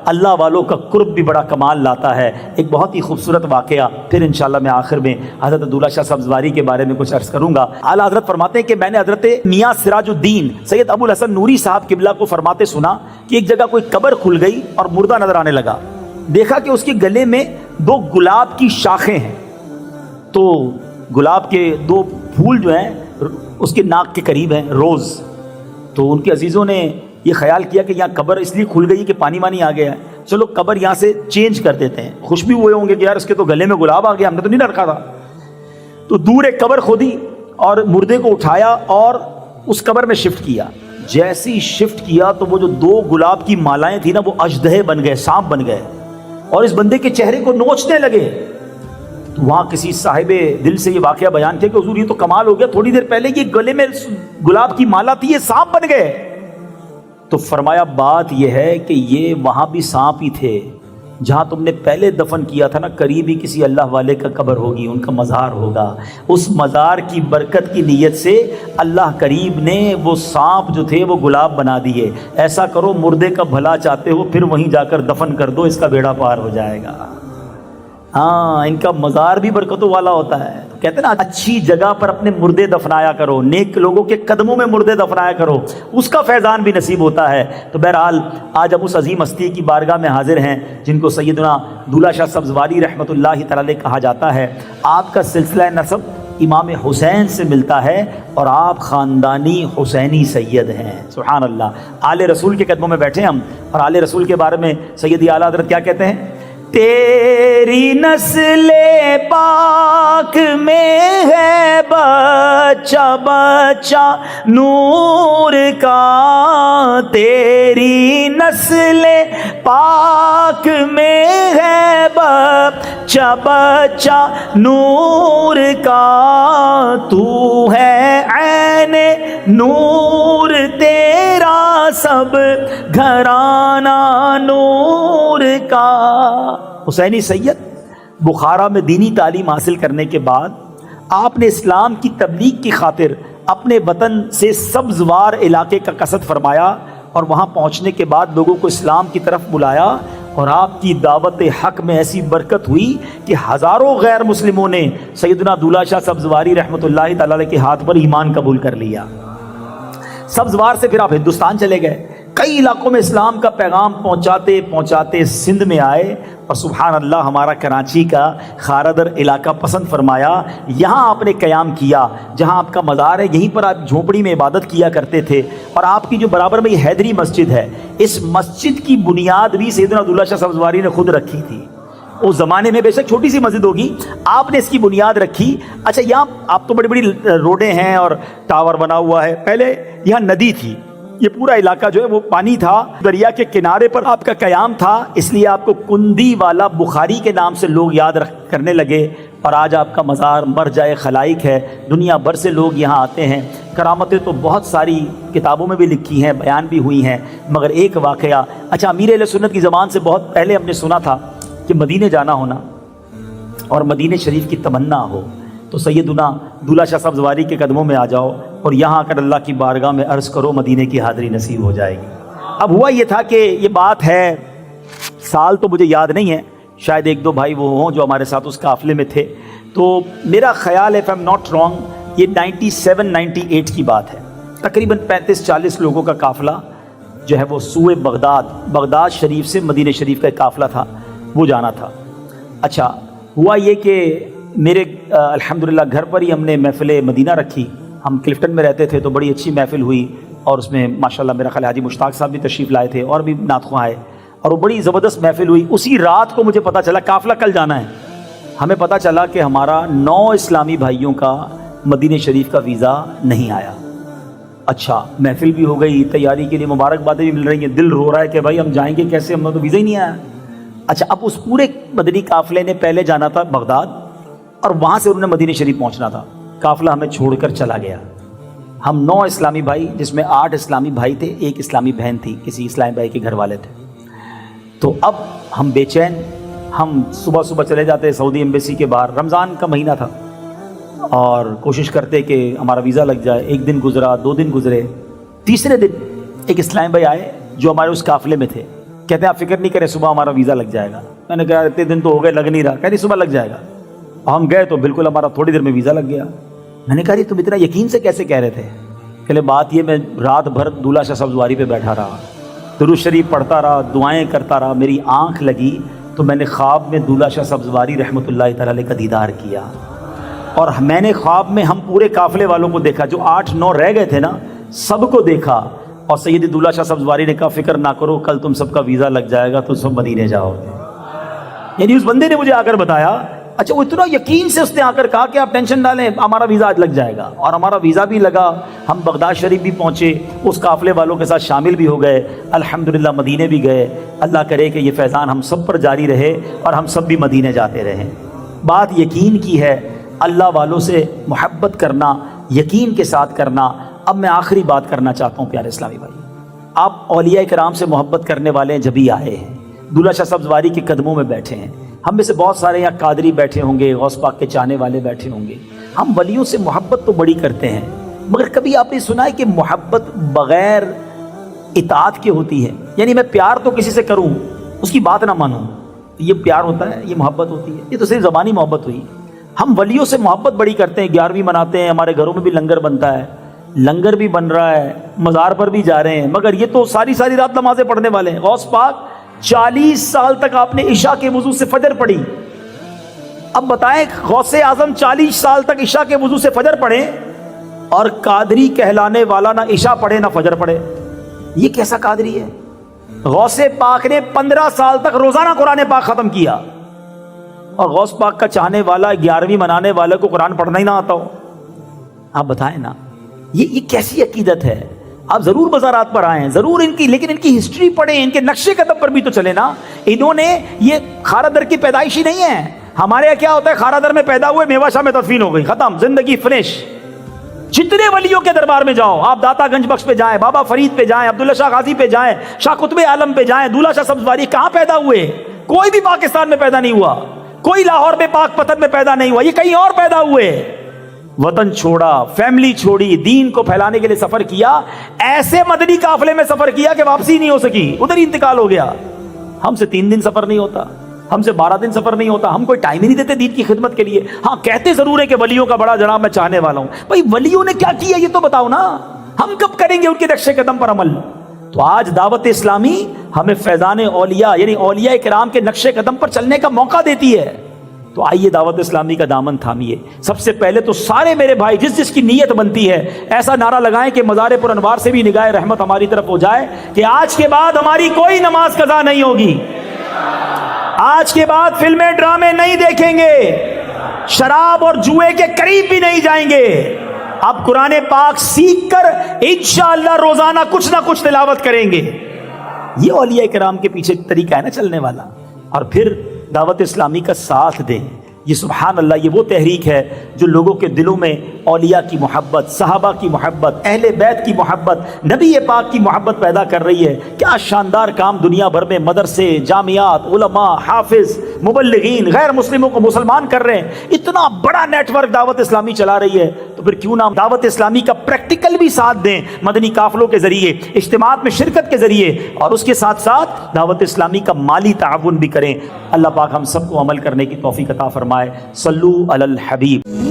اللہ والوں کا قرب بھی بڑا کمال لاتا ہے۔ ایک بہت ہی خوبصورت واقعہ، پھر انشاءاللہ میں آخر میں حضرت عبداللہ شاہ صاحب زواری کے بارے میں کچھ عرض کروں گا۔ اعلیٰ حضرت فرماتے ہیں کہ میں نے حضرت میاں سراج الدین سید ابو الحسن نوری صاحب قبلہ کو فرماتے سنا کہ ایک جگہ کوئی قبر کھل گئی اور مردہ نظر آنے لگا۔ دیکھا کہ اس کے گلے میں 2 گلاب کی شاخیں ہیں، تو گلاب کے 2 پھول جو ہیں اس کے ناک کے قریب ہیں، روز۔ تو ان کے عزیزوں نے یہ خیال کیا کہ یہاں قبر اس لیے کھل گئی کہ پانی وانی آ گیا ہے، چلو قبر یہاں سے چینج کر دیتے ہیں۔ خوش بھی ہوئے ہوں گے کہ یار اس کے تو گلے میں گلاب آ گیا، ہم نے تو نہیں رکھا تھا۔ تو دور ایک قبر کھودی اور مردے کو اٹھایا اور اس قبر میں شفٹ کیا۔ جیسے ہی شفٹ کیا تو وہ جو 2 گلاب کی مالائیں تھیں نا، وہ اژدہے بن گئے، سانپ بن گئے اور اس بندے کے چہرے کو نوچنے لگے۔ تو وہاں کسی صاحب دل سے یہ واقعہ بیان کیا کہ حضور یہ تو کمال ہو گیا، تھوڑی دیر پہلے یہ گلے میں گلاب کی مالا تھی، یہ سانپ بن گئے۔ تو فرمایا بات یہ ہے کہ یہ وہاں بھی سانپ ہی تھے، جہاں تم نے پہلے دفن کیا تھا نا، قریب ہی کسی اللہ والے کا قبر ہوگی، ان کا مزار ہوگا۔ اس مزار کی برکت کی نیت سے اللہ کریم نے وہ سانپ جو تھے وہ گلاب بنا دیے۔ ایسا کرو، مردے کا بھلا چاہتے ہو پھر وہیں جا کر دفن کر دو، اس کا بیڑا پار ہو جائے گا۔ ہاں، ان کا مزار بھی برکتوں والا ہوتا ہے۔ تو کہتے ہیں نا، اچھی جگہ پر اپنے مردے دفنایا کرو، نیک لوگوں کے قدموں میں مردے دفنایا کرو، اس کا فیضان بھی نصیب ہوتا ہے۔ تو بہرحال آج ہم اس عظیم ہستی کی بارگاہ میں حاضر ہیں جن کو سیدنا عبداللہ شاہ صاحب زواری رحمۃ اللہ تعالی کہا جاتا ہے۔ آپ کا سلسلہ نسب امام حسین سے ملتا ہے اور آپ خاندانی حسینی سید ہیں۔ سبحان اللہ۔ آل رسول کے قدموں میں بیٹھے ہم، اور آل رسول کے بارے میں سیدی اعلیٰ حضرت کیا کہتے ہیں؟ تیری نسل پاک میں ہے بچہ بچہ نور کا، تیری نسل پاک میں ہے بچہ بچہ نور کا، تو ہے عین نور تیرا سب گھرانہ نور کا۔ حسینی سید بخارا میں دینی تعلیم حاصل کرنے کے بعد آپ نے اسلام کی تبلیغ کی خاطر اپنے وطن سے سبزوار علاقے کا قصد فرمایا، اور وہاں پہنچنے کے بعد لوگوں کو اسلام کی طرف بلایا، اور آپ کی دعوت حق میں ایسی برکت ہوئی کہ ہزاروں غیر مسلموں نے سیدنا عبداللہ شاہ سبزواری رحمۃ اللہ تعالی کے ہاتھ پر ایمان قبول کر لیا۔ سبزوار سے پھر آپ ہندوستان چلے گئے، کئی علاقوں میں اسلام کا پیغام پہنچاتے پہنچاتے سندھ میں آئے، اور سبحان اللہ ہمارا کراچی کا خاردر علاقہ پسند فرمایا۔ یہاں آپ نے قیام کیا، جہاں آپ کا مزار ہے، یہیں پر آپ جھونپڑی میں عبادت کیا کرتے تھے، اور آپ کی جو برابر میں یہ حیدری مسجد ہے، اس مسجد کی بنیاد بھی سیدنا عبداللہ شاہ صاحب زواری نے خود رکھی تھی۔ اس زمانے میں بے شک چھوٹی سی مسجد ہوگی، آپ نے اس کی بنیاد رکھی۔ اچھا، یہاں آپ تو بڑی بڑی روڈیں ہیں اور ٹاور بنا ہوا ہے، پہلے یہاں ندی تھی، یہ پورا علاقہ جو ہے وہ پانی تھا، دریا کے کنارے پر آپ کا قیام تھا، اس لیے آپ کو کندی والا بخاری کے نام سے لوگ یاد کرنے لگے، اور آج آپ کا مزار مرجع خلائق ہے، دنیا بھر سے لوگ یہاں آتے ہیں۔ کرامتیں تو بہت ساری کتابوں میں بھی لکھی ہیں، بیان بھی ہوئی ہیں، مگر ایک واقعہ، اچھا امیر اہل سنت کی زبان سے بہت پہلے ہم نے سنا تھا کہ مدینے جانا ہونا اور مدینے شریف کی تمنا ہو تو سیدنا عبداللہ شاہ صاحب زواری کے قدموں میں آ جاؤ، اور یہاں آ کر اللہ کی بارگاہ میں عرض کرو، مدینے کی حاضری نصیب ہو جائے گی۔ اب ہوا یہ تھا کہ یہ بات ہے، سال تو مجھے یاد نہیں ہے، شاید 1-2 بھائی وہ ہوں جو ہمارے ساتھ اس قافلے میں تھے، تو میرا خیال ہے if I'm not wrong یہ 97-98 کی بات ہے، تقریباً 35-40 لوگوں کا قافلہ جو ہے وہ سوئے بغداد شریف سے مدینہ شریف کا ایک قافلہ تھا، وہ جانا تھا۔ اچھا، ہوا یہ کہ میرے الحمدللہ گھر پر ہی ہم نے محفل مدینہ رکھی، ہم کلفٹن میں رہتے تھے، تو بڑی اچھی محفل ہوئی، اور اس میں ماشاءاللہ میرا خیال حاجی مشتاق صاحب بھی تشریف لائے تھے، اور بھی نعت خواں آئے، اور وہ بڑی زبردست محفل ہوئی۔ اسی رات کو مجھے پتہ چلا قافلہ کل جانا ہے، ہمیں پتہ چلا کہ ہمارا 9 اسلامی بھائیوں کا مدینہ شریف کا ویزا نہیں آیا۔ اچھا، محفل بھی ہو گئی، تیاری کے لیے مبارکبادیں بھی مل رہی ہیں، دل رو رہا ہے کہ بھائی ہم جائیں گے کیسے، ہمیں تو ویزا ہی نہیں آیا۔ اچھا، اب اس پورے مدنی قافلے نے پہلے جانا تھا بغداد، اور وہاں سے انہوں نے مدینہ شریف پہنچنا تھا، قافلہ ہمیں چھوڑ کر چلا گیا۔ ہم 9 اسلامی بھائی، جس میں 8 اسلامی بھائی تھے، 1 اسلامی بہن تھی، کسی اسلامی بھائی کے گھر والے تھے۔ تو اب ہم بے چین، ہم صبح صبح چلے جاتے سعودی ایمبیسی کے باہر، رمضان کا مہینہ تھا، اور کوشش کرتے کہ ہمارا ویزا لگ جائے۔ 1 دن گزرا، 2 دن گزرے، تیسرے دن ایک اسلامی بھائی آئے جو ہمارے اس قافلے میں تھے، کہتے ہیں آپ فکر نہیں کریں صبح ہمارا ویزا لگ جائے گا. میں نے کہا اتنے دن تو ہو گئے لگ نہیں رہا. کہہ رہی صبح لگ جائے گا. ہم گئے تو بالکل ہمارا تھوڑی دیر میں ویزا لگ گیا. میں نے کہا تم اتنا یقین سے کیسے کہہ رہے تھے؟ کہ بات یہ میں رات بھر دولہ شاہ سبزواری پہ بیٹھا رہا, درود شریف پڑھتا رہا, دعائیں کرتا رہا. میری آنکھ لگی تو میں نے خواب میں دولہ شاہ سبزواری رحمۃ اللہ تعالی علیہ کا دیدار کیا, اور میں نے خواب میں ہم پورے قافلے والوں کو دیکھا, جو 8-9 رہ گئے تھے نا سب کو دیکھا. اور سیدی دولہ شاہ سبزواری نے کہا فکر نہ کرو, کل تم سب کا ویزا لگ جائے گا, تم سب مدینے جاؤ گے. یعنی اس بندے نے مجھے آ کر بتایا. اچھا وہ اتنا یقین سے اس نے آ کر کہا کہ آپ ٹینشن نہ لیں, ہمارا ویزا آج لگ جائے گا. اور ہمارا ویزا بھی لگا, ہم بغداد شریف بھی پہنچے, اس قافلے والوں کے ساتھ شامل بھی ہو گئے, الحمدللہ مدینے بھی گئے. اللہ کرے کہ یہ فیضان ہم سب پر جاری رہے اور ہم سب بھی مدینے جاتے رہیں. بات یقین کی ہے, اللہ والوں سے محبت کرنا, یقین کے ساتھ کرنا. اب میں آخری بات کرنا چاہتا ہوں پیارے اسلامی بھائی. آپ اولیاء کرام سے محبت کرنے والے جبھی آئے ہیں, دولہ شاہ سبزواری کے قدموں میں بیٹھے ہیں. ہم میں سے بہت سارے یہاں قادری بیٹھے ہوں گے, غوث پاک کے چاہنے والے بیٹھے ہوں گے. ہم ولیوں سے محبت تو بڑی کرتے ہیں, مگر کبھی آپ نے سنا ہے کہ محبت بغیر اطاعت کے ہوتی ہے؟ یعنی میں پیار تو کسی سے کروں, اس کی بات نہ مانوں, یہ پیار ہوتا ہے؟ یہ محبت ہوتی ہے؟ یہ تو صرف زبانی محبت ہوئی. ہم ولیوں سے محبت بڑی کرتے ہیں, 11ویں مناتے ہیں, ہمارے گھروں میں بھی لنگر بنتا ہے, لنگر بھی بن رہا ہے, مزار پر بھی جا رہے ہیں, مگر یہ تو ساری رات نمازیں پڑھنے والے ہیں. غوث پاک 40 سال تک آپ نے عشاء کے وضو سے فجر پڑھی. اب بتائیں غوث اعظم 40 سال تک عشاء کے وضو سے فجر پڑھے, اور قادری کہلانے والا نہ عشاء پڑھے نہ فجر پڑھے. یہ کیسا قادری ہے؟ غوث پاک نے 15 سال تک روزانہ قرآن پاک ختم کیا, اور غوث پاک کا چاہنے والا 11ویں منانے والے کو قرآن پڑھنا ہی نہ آتا ہو. آپ بتائیں نا, یہ کیسی عقیدت ہے؟ آپ ضرور مزارات پر آئیں, ضرور ان کی, لیکن ان کی ہسٹری پڑھیں, ان کے نقشے قدم پر بھی تو چلے نا. انہوں نے, یہ خارا در کی پیدائشی نہیں ہے. ہمارے یہاں کیا ہوتا ہے, خارا در میں پیدا ہوئے, میوا شاہ میں تدفین ہو گئی, ختم, زندگی فنش. جتنے ولیوں کے دربار میں جاؤ آپ, داتا گنج بخش پہ جائیں, بابا فرید پہ جائیں, عبداللہ شاہ غازی پہ جائیں, شاہ قطب عالم پہ جائیں, دولہ شاہ سبزواری کہاں پیدا ہوئے؟ کوئی بھی پاکستان میں پیدا نہیں ہوا, کوئی لاہور میں پاک پتن میں پیدا نہیں ہوا, یہ کہیں اور پیدا ہوئے. وطن چھوڑا, فیملی چھوڑی, دین کو پھیلانے کے لیے سفر کیا, ایسے مدنی قافلے میں سفر کیا کہ واپسی نہیں ہو سکی, ادھر ہی انتقال ہو گیا. ہم سے 3 دن سفر نہیں ہوتا, ہم سے 12 دن سفر نہیں ہوتا, ہم کوئی ٹائم ہی نہیں دیتے دین کی خدمت کے لیے. ہاں کہتے ضرور ہے کہ ولیوں کا بڑا جناب میں چاہنے والا ہوں. بھائی ولیوں نے کیا کیا یہ تو بتاؤ نا, ہم کب کریں گے ان کے نقش قدم پر عمل؟ تو آج دعوت اسلامی ہمیں فیضان اولیاء یعنی اولیاء کرام کے نقش قدم پر چلنے کا موقع دیتی ہے. تو آئیے دعوت اسلامی کا دامن تھامیے. سب سے پہلے تو سارے میرے بھائی جس کی نیت بنتی ہے ایسا نعرہ لگائیں کہ مزار پر انوار سے بھی نگاہ رحمت ہماری طرف ہو جائے کہ آج کے بعد ہماری کوئی نماز قضا نہیں ہوگی, آج کے بعد فلمیں ڈرامے نہیں دیکھیں گے, شراب اور جوئے کے قریب بھی نہیں جائیں گے. اب قرآن پاک سیکھ کر انشاءاللہ روزانہ کچھ نہ کچھ تلاوت کریں گے. یہ اولیاء کرام کے پیچھے طریقہ ہے نا چلنے والا. اور پھر دعوت اسلامی کا ساتھ دیں. یہ سبحان اللہ, یہ وہ تحریک ہے جو لوگوں کے دلوں میں اولیاء کی محبت, صحابہ کی محبت, اہل بیت کی محبت, نبی پاک کی محبت پیدا کر رہی ہے. کیا شاندار کام دنیا بھر میں مدرسے, جامعات, علماء, حافظ, مبلغین غیر مسلموں کو مسلمان کر رہے ہیں. اتنا بڑا نیٹ ورک دعوت اسلامی چلا رہی ہے, تو پھر کیوں نہ دعوت اسلامی کا پریکٹیکل بھی ساتھ دیں مدنی قافلوں کے ذریعے, اجتماعات میں شرکت کے ذریعے, اور اس کے ساتھ ساتھ دعوت اسلامی کا مالی تعاون بھی کریں. اللہ پاک ہم سب کو عمل کرنے کی توفیق عطا فرمائے. صلو علی الحبیب.